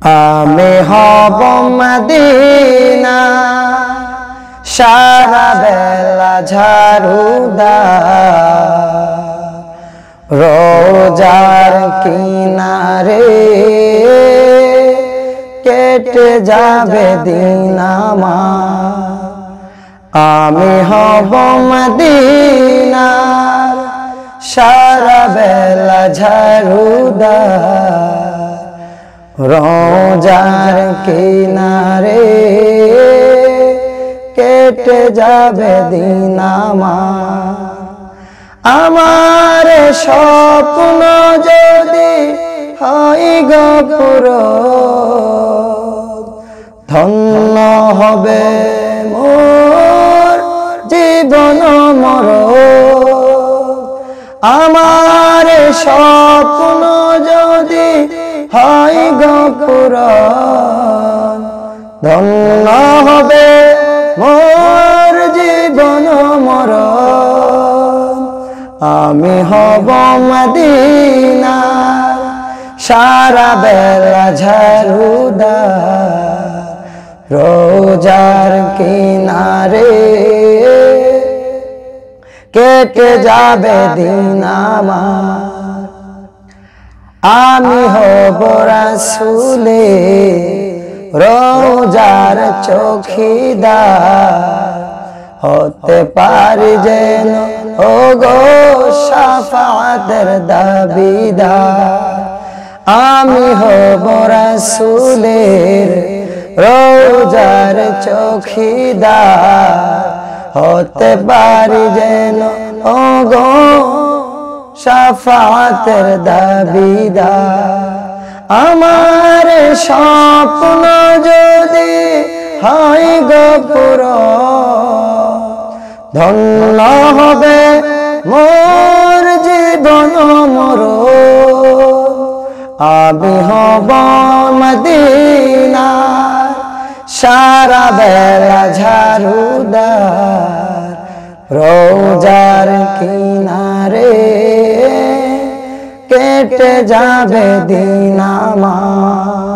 আমি হব মদিনা সারা বেলা ঝাড়ুদার রোজার কিনারে কেটে যাবে দিন আমার। আমি হব মদিনা সারা বেলা ঝাড়ুদার রোজার কিনারে কেটে যাবে দিন আমার। আমার স্বপ্ন যদি হয় গো পূরণ ধন্য হবে মোর জীবন মরণ। আমার স্বপ্ন যদি হয় গো পূরণ ধন্য হবে মোর জীবন মরণ। আমি হব মদিনা সারা বেলা ঝাড়ুদার রোজার কিনারে কেটে যাবে দিন আমার। আমি হব রাসূলের রোজার চৌকিদার হতে পারি যেন ও গো শাফাতের দাবিদার। আমি হব রাসূলের রোজার চৌকিদার হতে পারি যেন ও গো শাফাতের দাবিদার। আমার স্বপ্ন যদি হয় গো পূরণ ধন্য হবে মোর জীবন মরণ। আমি হব মদিনা সারা বেলা ঝাড়ুদার রোজার কিনারে কেটে যাবে দিন আমার।